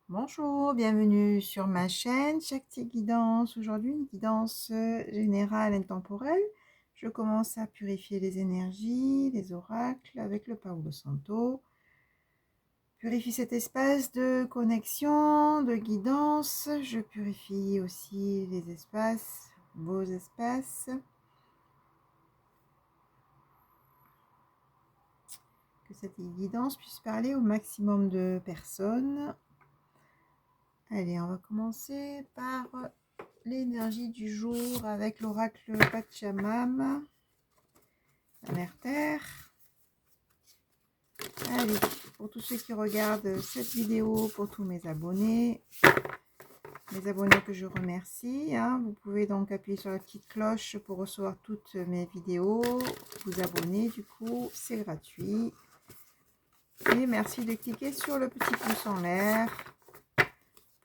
Bonjour, bienvenue sur ma chaîne Shakti Guidance. Aujourd'hui, une guidance générale et temporelle. Je commence à purifier les énergies, les oracles avec le Palo Santo. Purifie cet espace de connexion, de guidance. Je purifie aussi les espaces, vos espaces. Que cette guidance puisse parler au maximum de personnes. Allez, on va commencer par l'énergie du jour avec l'oracle Pachamama, la mère terre. Allez, pour tous ceux qui regardent cette vidéo, pour tous mes abonnés que je remercie, vous pouvez donc appuyer sur la petite cloche pour recevoir toutes mes vidéos, vous abonner, du coup c'est gratuit. Et merci de cliquer sur le petit pouce en l'air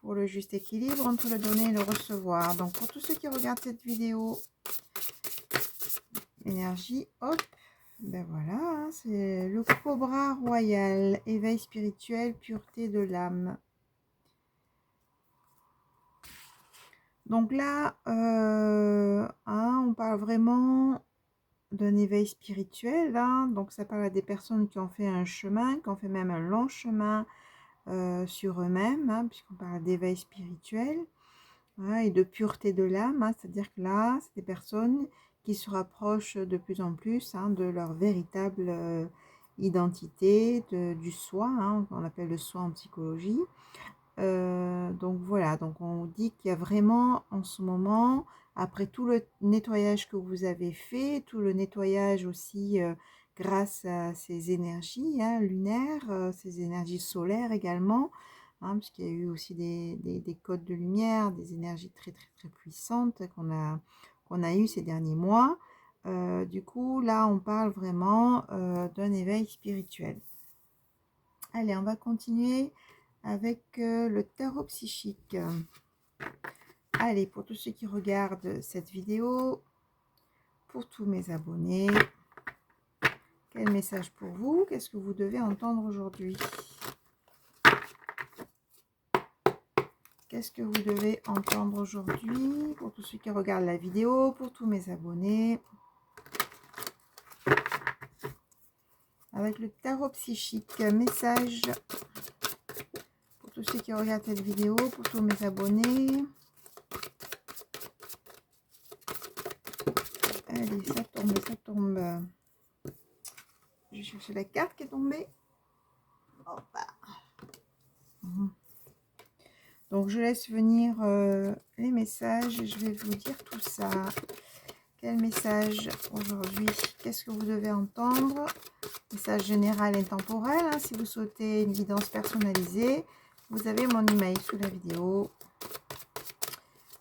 pour le juste équilibre entre le donner et le recevoir. Donc pour tous ceux qui regardent cette vidéo, énergie, hop, ben voilà, c'est le cobra royal, éveil spirituel, pureté de l'âme. Donc là, on parle vraiment d'un éveil spirituel, donc ça parle à des personnes qui ont fait un chemin, qui ont fait même un long chemin sur eux-mêmes, puisqu'on parle d'éveil spirituel. Et de pureté de l'âme, c'est-à-dire que là, c'est des personnes qui se rapprochent de plus en plus de leur véritable identité, du soi, qu'on appelle le soi en psychologie. Donc voilà, donc on dit qu'il y a vraiment en ce moment, après tout le nettoyage que vous avez fait, tout le nettoyage aussi grâce à ces énergies lunaires, ces énergies solaires également, puisqu'il y a eu aussi des codes de lumière, des énergies très très très puissantes qu'on a eu ces derniers mois. Du coup, là, on parle vraiment d'un éveil spirituel. Allez, on va continuer avec le tarot psychique. Allez, pour tous ceux qui regardent cette vidéo, pour tous mes abonnés, quel message pour vous? Qu'est-ce que vous devez entendre aujourd'hui? Qu'est-ce que vous devez entendre aujourd'hui? Pour tous ceux qui regardent la vidéo, pour tous mes abonnés. Avec le tarot psychique, message pour tous ceux qui regardent cette vidéo, pour tous mes abonnés. Allez, ça tombe, ça tombe. Je vais chercher la carte qui est tombée. Hop. Donc, je laisse venir les messages et je vais vous dire tout ça. Quel message aujourd'hui? Qu'est-ce que vous devez entendre? Message général et temporel. Si vous souhaitez une guidance personnalisée, vous avez mon email sous la vidéo.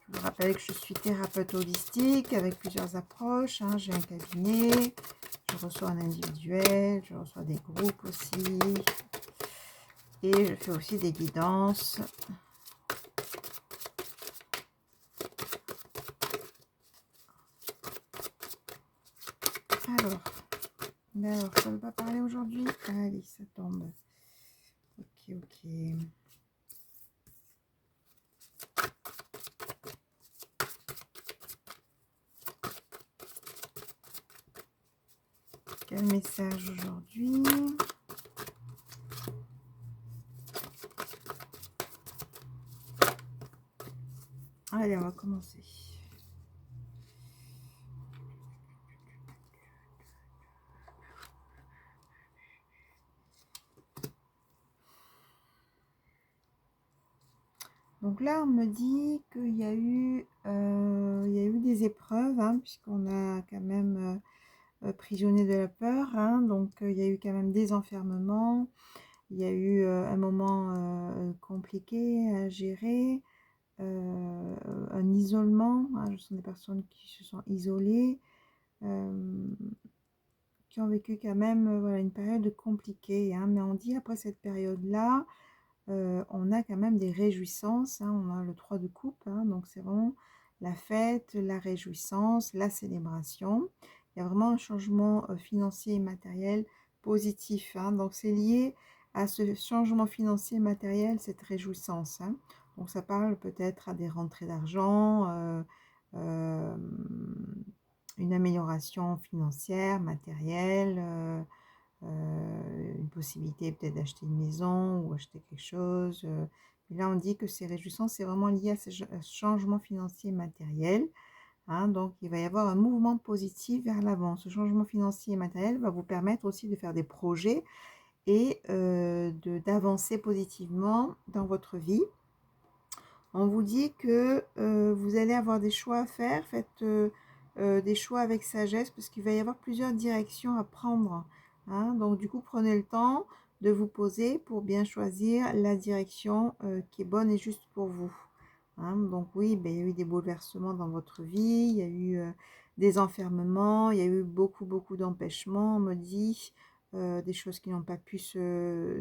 Je vous rappelle que je suis thérapeute holistique avec plusieurs approches. J'ai un cabinet, je reçois en individuel, je reçois des groupes aussi. Et je fais aussi des guidances. Alors, ça ne veut pas parler aujourd'hui. Allez, ça tombe. Ok, ok. Quel message aujourd'hui? Allez, on va commencer. Donc là, on me dit qu'il y a eu, des épreuves, puisqu'on a quand même prisonnier de la peur. Donc, il y a eu quand même des enfermements. Il y a eu un moment compliqué à gérer, un isolement. Ce sont des personnes qui se sont isolées, qui ont vécu quand même une période compliquée. Mais on dit après cette période-là, on a quand même des réjouissances, on a le 3 de coupe, donc c'est vraiment la fête, la réjouissance, la célébration. Il y a vraiment un changement financier et matériel positif, donc c'est lié à ce changement financier matériel, cette réjouissance, hein. Donc ça parle peut-être à des rentrées d'argent, une amélioration financière, matérielle, une possibilité peut-être d'acheter une maison ou acheter quelque chose. Et là, on dit que ces réjouissances, c'est vraiment lié à ce changement financier matériel, hein. Donc, il va y avoir un mouvement positif vers l'avant. Ce changement financier et matériel va vous permettre aussi de faire des projets et d'avancer positivement dans votre vie. On vous dit que vous allez avoir des choix à faire. Faites des choix avec sagesse parce qu'il va y avoir plusieurs directions à prendre, hein. Donc, du coup, prenez le temps de vous poser pour bien choisir la direction qui est bonne et juste pour vous, hein. Donc oui, ben, il y a eu des bouleversements dans votre vie, il y a eu des enfermements, il y a eu beaucoup d'empêchements, on me dit, des choses qui n'ont pas pu se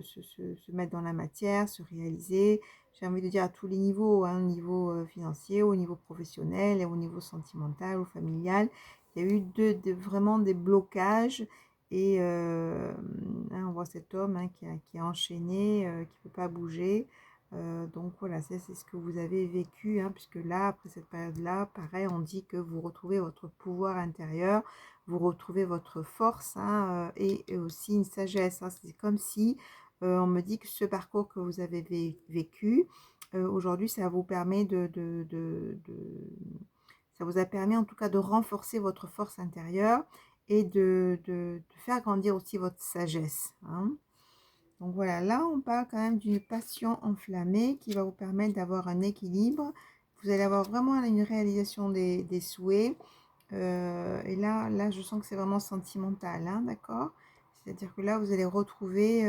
mettre dans la matière, se réaliser. J'ai envie de dire à tous les niveaux, hein, au niveau financier, au niveau professionnel et au niveau sentimental ou familial. Il y a eu vraiment des blocages et hein, on voit cet homme, hein, qui a enchaîné, qui ne peut pas bouger. Donc voilà, c'est ce que vous avez vécu, hein, puisque là, après cette période-là, pareil, on dit que vous retrouvez votre pouvoir intérieur, vous retrouvez votre force, hein, et aussi une sagesse, hein. C'est comme si on me dit que ce parcours que vous avez vécu, aujourd'hui, ça vous permet ça vous a permis en tout cas de renforcer votre force intérieure et de faire grandir aussi votre sagesse, hein. Donc voilà, là on parle quand même d'une passion enflammée qui va vous permettre d'avoir un équilibre. Vous allez avoir vraiment une réalisation des souhaits. Et là, je sens que c'est vraiment sentimental, hein, d'accord? C'est-à-dire que là, vous allez retrouver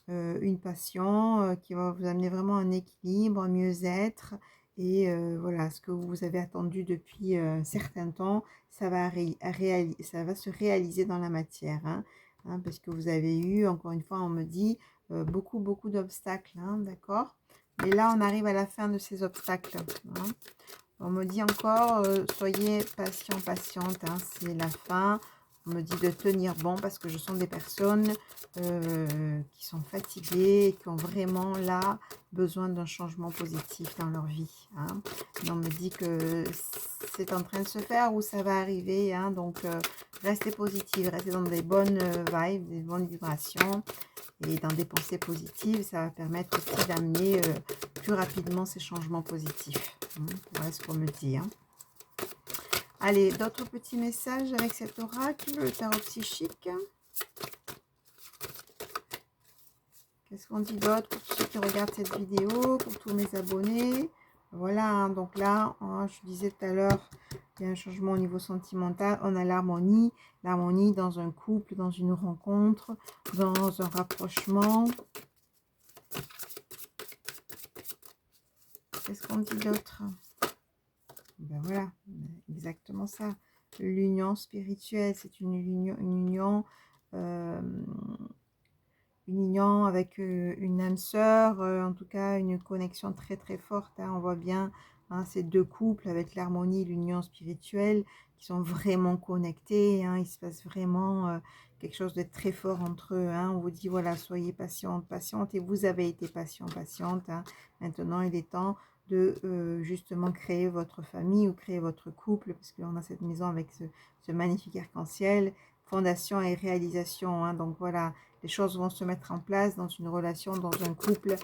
une passion qui va vous amener vraiment un équilibre, un mieux-être. Et voilà, ce que vous avez attendu depuis un certain temps, ça va se réaliser dans la matière, hein, hein, parce que vous avez eu, encore une fois, on me dit, beaucoup d'obstacles, hein, d'accord? Et là, on arrive à la fin de ces obstacles, hein. On me dit encore, soyez patient, patiente, hein, c'est la fin. On me dit de tenir bon parce que je sens des personnes qui sont fatiguées et qui ont vraiment là besoin d'un changement positif dans leur vie, hein. Et on me dit que c'est en train de se faire ou ça va arriver, hein, donc restez positive, restez dans des bonnes vibes, des bonnes vibrations et dans des pensées positives. Ça va permettre aussi d'amener plus rapidement ces changements positifs, hein. Voilà ce qu'on me dit, hein. Allez, d'autres petits messages avec cet oracle, le tarot psychique. Qu'est-ce qu'on dit d'autre pour tous ceux qui regardent cette vidéo, pour tous mes abonnés? Voilà, hein, donc là, hein, je disais tout à l'heure, il y a un changement au niveau sentimental. On a l'harmonie dans un couple, dans une rencontre, dans un rapprochement. Qu'est-ce qu'on dit d'autre? Ben voilà, exactement ça. L'union spirituelle, c'est une union, euh, une union avec une âme sœur, en tout cas une connexion très forte, hein. On voit bien, hein, ces deux couples avec l'harmonie, l'union spirituelle, qui sont vraiment connectés, hein. Il se passe vraiment quelque chose de très fort entre eux, hein. On vous dit, voilà, soyez patiente, patiente, et vous avez été patiente, hein. Maintenant, il est temps de justement créer votre famille ou créer votre couple, parce que l'on a cette maison avec ce magnifique arc-en-ciel, fondation et réalisation, hein. Donc voilà, les choses vont se mettre en place dans une relation, dans un couple,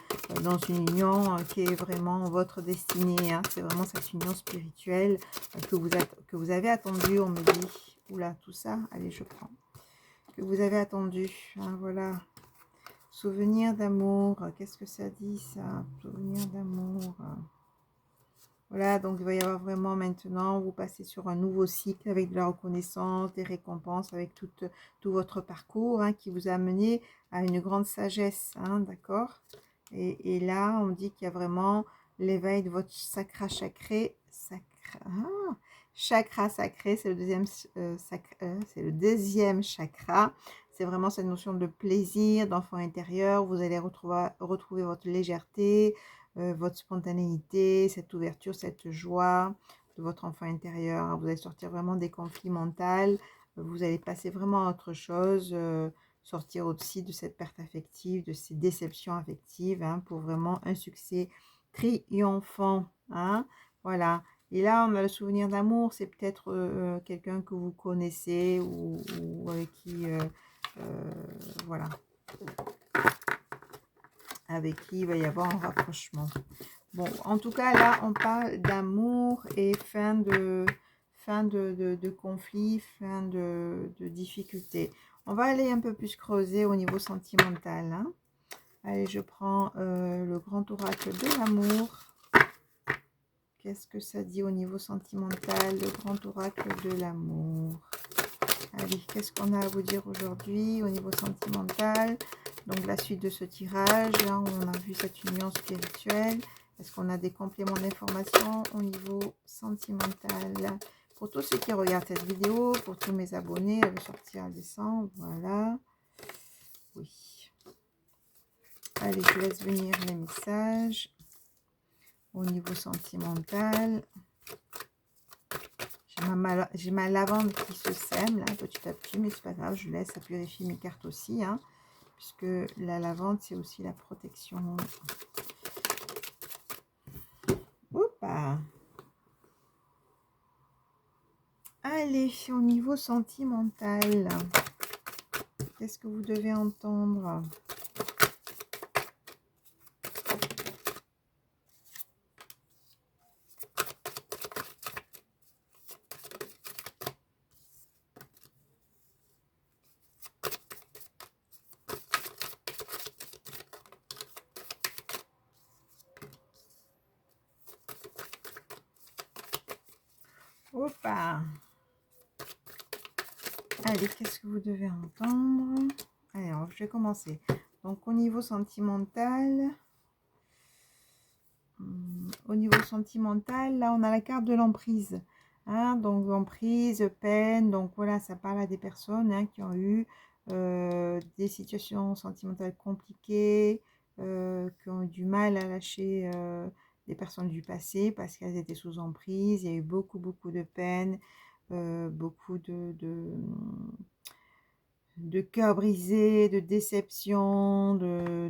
dans une union qui est vraiment votre destinée, hein. C'est vraiment cette union spirituelle que vous avez attendue, on me dit. Oula, tout ça, allez, je prends. Que vous avez attendu, hein, voilà. Souvenir d'amour, qu'est-ce que ça dit ça? Souvenir d'amour. Voilà, donc il va y avoir vraiment maintenant, vous passez sur un nouveau cycle avec de la reconnaissance, des récompenses, avec tout votre parcours, hein, qui vous a amené à une grande sagesse, hein, d'accord? Et là, on dit qu'il y a vraiment l'éveil de votre chakra chakra sacré, c'est le deuxième, c'est le deuxième chakra. C'est vraiment cette notion de plaisir, d'enfant intérieur. Vous allez retrouver votre légèreté, votre spontanéité, cette ouverture, cette joie de votre enfant intérieur. Vous allez sortir vraiment des conflits mentaux, vous allez passer vraiment à autre chose. sortir aussi de cette perte affective, de ces déceptions affectives, hein, pour vraiment un succès triomphant, hein, voilà. Et là, on a le souvenir d'amour, c'est peut-être quelqu'un que vous connaissez ou avec qui, voilà, avec qui il va y avoir un rapprochement. Bon, en tout cas, là, on parle d'amour et fin de conflit, fin de difficulté. On va aller un peu plus creuser au niveau sentimental, hein. Allez, je prends le grand oracle de l'amour. Qu'est-ce que ça dit au niveau sentimental, le grand oracle de l'amour? Allez, qu'est-ce qu'on a à vous dire aujourd'hui au niveau sentimental? Donc, la suite de ce tirage, hein, on a vu cette union spirituelle. Est-ce qu'on a des compléments d'information au niveau sentimental? Pour tous ceux qui regardent cette vidéo, pour tous mes abonnés, elle va sortir en décembre, voilà. Oui. Allez, je laisse venir les messages au niveau sentimental. J'ai ma lavande qui se sème là petit à petit, mais c'est pas grave, je laisse, ça purifie mes cartes aussi, hein, puisque la lavande c'est aussi la protection. Oupa. Allez, au niveau sentimental, qu'est-ce que vous devez entendre? Opa. Allez, qu'est-ce que vous devez entendre? Allez, alors, je vais commencer. Donc, au niveau sentimental, là, on a la carte de l'emprise. Hein, donc, emprise, peine. Donc, voilà, ça parle à des personnes, hein, qui ont eu des situations sentimentales compliquées, qui ont eu du mal à lâcher des personnes du passé parce qu'elles étaient sous emprise. Il y a eu beaucoup, beaucoup de peine, beaucoup de cœurs brisés, de déceptions,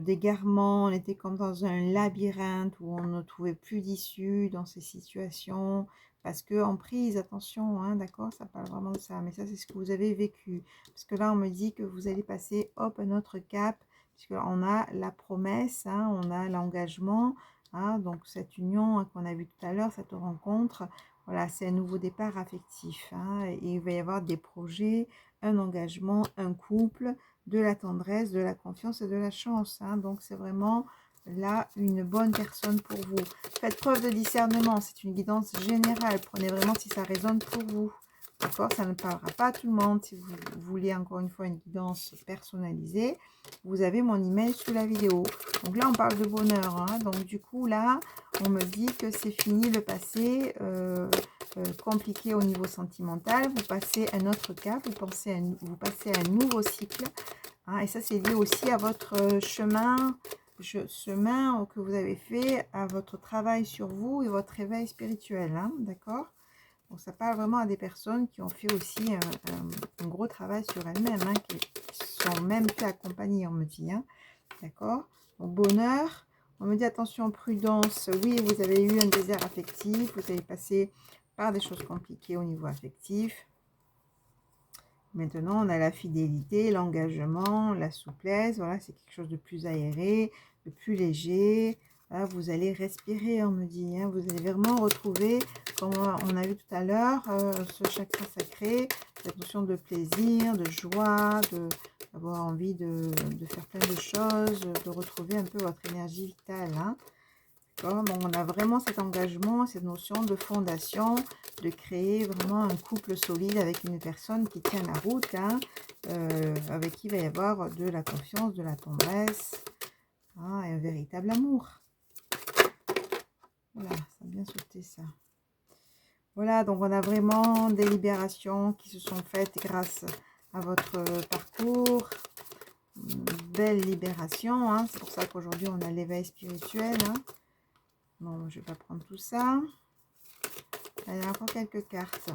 d'égarements. On était comme dans un labyrinthe où on ne trouvait plus d'issue dans ces situations. Parce que en prise, attention, hein, d'accord, ça parle vraiment de ça. Mais ça, c'est ce que vous avez vécu. Parce que là, on me dit que vous allez passer, hop, un autre cap. Puisqu'on a la promesse, hein, on a l'engagement. Hein, donc, cette union, hein, qu'on a vue tout à l'heure, cette rencontre, voilà, c'est un nouveau départ affectif. Hein, et il va y avoir des projets, un engagement, un couple, de la tendresse, de la confiance et de la chance. Hein. Donc, c'est vraiment là une bonne personne pour vous. Faites preuve de discernement. C'est une guidance générale. Prenez vraiment si ça résonne pour vous. D'accord? Ça ne parlera pas à tout le monde. Si vous voulez encore une fois une guidance personnalisée, vous avez mon email sous la vidéo. Donc là, on parle de bonheur. Hein. Donc du coup, là, on me dit que c'est fini le passé. Compliqué au niveau sentimental, vous passez un autre cap, vous passez à un nouveau cycle, hein, et ça c'est lié aussi à votre chemin que vous avez fait, à votre travail sur vous et votre réveil spirituel, hein, d'accord? Donc ça parle vraiment à des personnes qui ont fait aussi un gros travail sur elles-mêmes, hein, qui sont même fait accompagner, on me dit, hein, d'accord? Donc bonheur, on me dit attention, prudence, oui, vous avez eu un désert affectif, vous avez passé par des choses compliquées au niveau affectif. Maintenant, on a la fidélité, l'engagement, la souplesse. Voilà, c'est quelque chose de plus aéré, de plus léger. Là, vous allez respirer, on me dit. Hein, vous allez vraiment retrouver, comme on a vu tout à l'heure, ce chakra sacré, cette notion de plaisir, de joie, d'avoir envie de faire plein de choses, de retrouver un peu votre énergie vitale. Hein. Donc on a vraiment cet engagement, cette notion de fondation, de créer vraiment un couple solide avec une personne qui tient la route, hein, avec qui il va y avoir de la confiance, de la tendresse, hein, et un véritable amour. Voilà, ça a bien sauté ça. Voilà, donc on a vraiment des libérations qui se sont faites grâce à votre parcours. Une belle libération, hein. C'est pour ça qu'aujourd'hui on a l'éveil spirituel. Hein. Bon, je vais pas prendre tout ça. Il y a encore quelques cartes.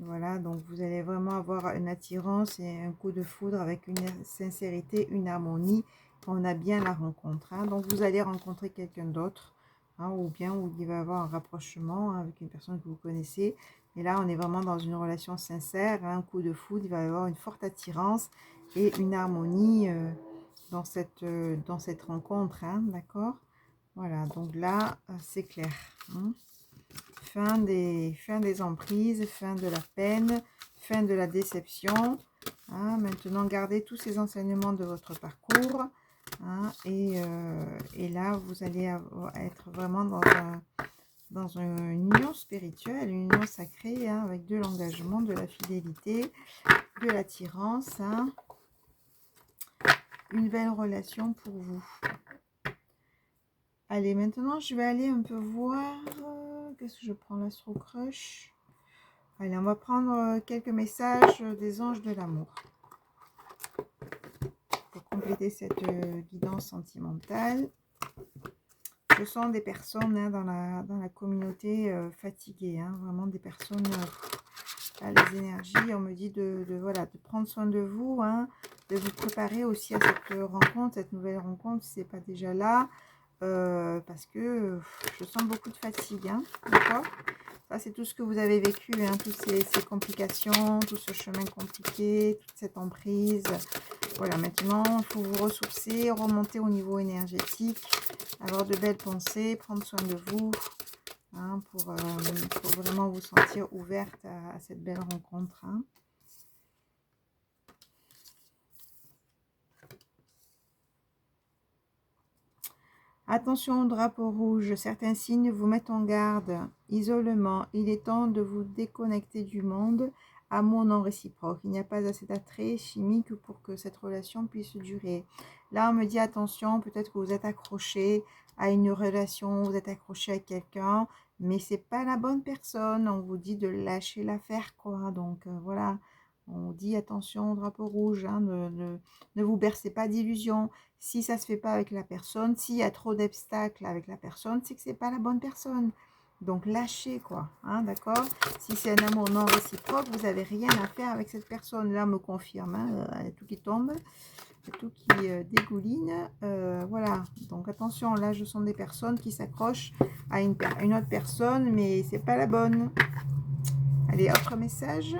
Voilà, donc vous allez vraiment avoir une attirance et un coup de foudre avec une sincérité, une harmonie. On a bien la rencontre. Hein. Donc vous allez rencontrer quelqu'un d'autre, hein, ou bien où il va y avoir un rapprochement, hein, avec une personne que vous connaissez. Et là, on est vraiment dans une relation sincère, hein, un coup de foudre, il va y avoir une forte attirance et une harmonie dans cette rencontre. Hein, d'accord? Voilà, donc là, c'est clair. Hein. Fin des emprises, fin de la peine, fin de la déception. Hein, maintenant, gardez tous ces enseignements de votre parcours. Hein, et là, vous allez être vraiment dans une union spirituelle, une union sacrée, hein, avec de l'engagement, de la fidélité, de l'attirance. Hein, une belle relation pour vous. Allez, maintenant, je vais aller un peu voir... qu'est-ce que je prends, l'Astro Crush? Allez, on va prendre quelques messages des anges de l'amour pour compléter cette guidance sentimentale. Ce sont des personnes, hein, dans la communauté fatiguées, hein, vraiment des personnes, les énergies, on me dit voilà, de prendre soin de vous, hein, de vous préparer aussi à cette rencontre, cette nouvelle rencontre, si ce n'est pas déjà là, parce que je sens beaucoup de fatigue, hein, d'accord? Ça, c'est tout ce que vous avez vécu, hein, toutes ces complications, tout ce chemin compliqué, toute cette emprise. Voilà, maintenant, il faut vous ressourcer, remonter au niveau énergétique, avoir de belles pensées, prendre soin de vous, hein, pour vraiment vous sentir ouverte à cette belle rencontre. Hein. Attention au drapeau rouge, certains signes vous mettent en garde. Isolement, il est temps de vous déconnecter du monde. Amour non réciproque, il n'y a pas assez d'attrait chimique pour que cette relation puisse durer. Là, on me dit attention, peut-être que vous êtes accroché à une relation, vous êtes accroché à quelqu'un, mais c'est pas la bonne personne. On vous dit de lâcher l'affaire, quoi. Donc voilà, on dit attention au drapeau rouge, hein, ne vous bercez pas d'illusions. Si ça ne se fait pas avec la personne, s'il y a trop d'obstacles avec la personne, c'est que c'est pas la bonne personne. Donc lâchez, quoi, hein, d'accord? Si c'est un amour non réciproque, vous n'avez rien à faire avec cette personne. Là, me confirme, hein, il y a tout qui tombe, il y a tout qui dégouline. Voilà, donc attention, là, je sens des personnes qui s'accrochent à une autre personne, mais c'est pas la bonne. Allez, autre message.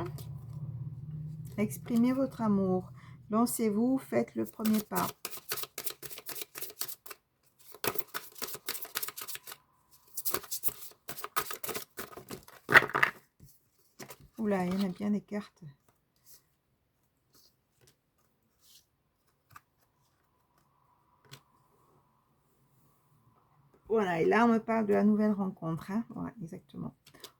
Exprimez votre amour. Lancez-vous, faites le premier pas. Oula, il y en a bien des cartes. Voilà, et là, on me parle de la nouvelle rencontre. Hein, ouais, exactement.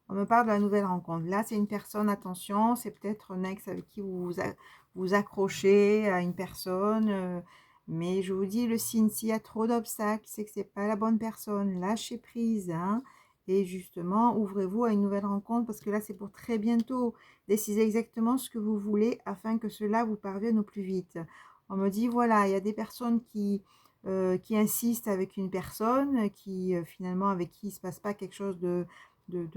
On me parle de la nouvelle rencontre. Là, c'est une personne, attention, c'est peut-être un ex avec qui vous accrochez à une personne. Mais je vous dis, le signe, s'il y a trop d'obstacles, c'est que ce n'est pas la bonne personne. Lâchez prise. Hein, et justement, ouvrez-vous à une nouvelle rencontre parce que là, c'est pour très bientôt. Décidez exactement ce que vous voulez afin que cela vous parvienne au plus vite. On me dit, voilà, il y a des personnes qui insistent avec une personne, qui finalement, avec qui il ne se passe pas quelque chose de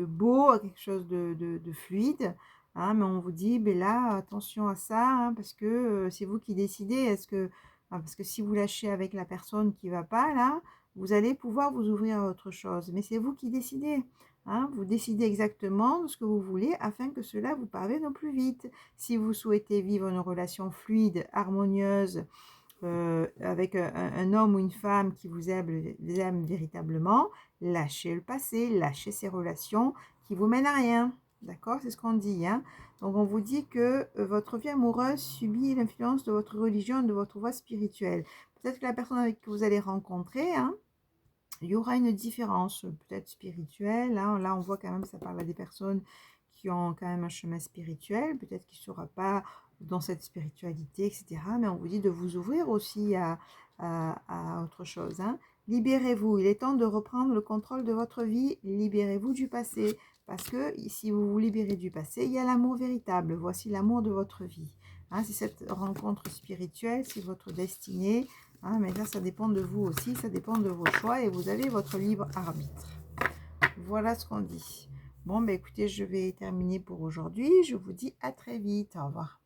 beau, quelque chose de fluide. Hein, mais on vous dit, ben là, attention à ça, hein, parce que c'est vous qui décidez. Parce que si vous lâchez avec la personne qui ne va pas, là, vous allez pouvoir vous ouvrir à autre chose. Mais c'est vous qui décidez. Hein, vous décidez exactement de ce que vous voulez afin que cela vous parvienne au plus vite. Si vous souhaitez vivre une relation fluide, harmonieuse, avec un homme ou une femme qui vous aime véritablement, lâchez le passé, lâchez ces relations qui vous mènent à rien. D'accord? C'est ce qu'on dit. Hein? Donc, on vous dit que votre vie amoureuse subit l'influence de votre religion, de votre voie spirituelle. Peut-être que la personne avec qui vous allez rencontrer, hein, il y aura une différence, peut-être spirituelle. Hein. Là, on voit quand même, ça parle à des personnes qui ont quand même un chemin spirituel. Peut-être qu'il ne sera pas dans cette spiritualité, etc. Mais on vous dit de vous ouvrir aussi à autre chose. Hein. Libérez-vous. Il est temps de reprendre le contrôle de votre vie. Libérez-vous du passé. Parce que si vous vous libérez du passé, il y a l'amour véritable. Voici l'amour de votre vie. Hein, c'est cette rencontre spirituelle, c'est votre destinée. Hein, mais là, ça dépend de vous aussi, ça dépend de vos choix et vous avez votre libre arbitre. Voilà ce qu'on dit. Bon, bah écoutez, je vais terminer pour aujourd'hui. Je vous dis à très vite. Au revoir.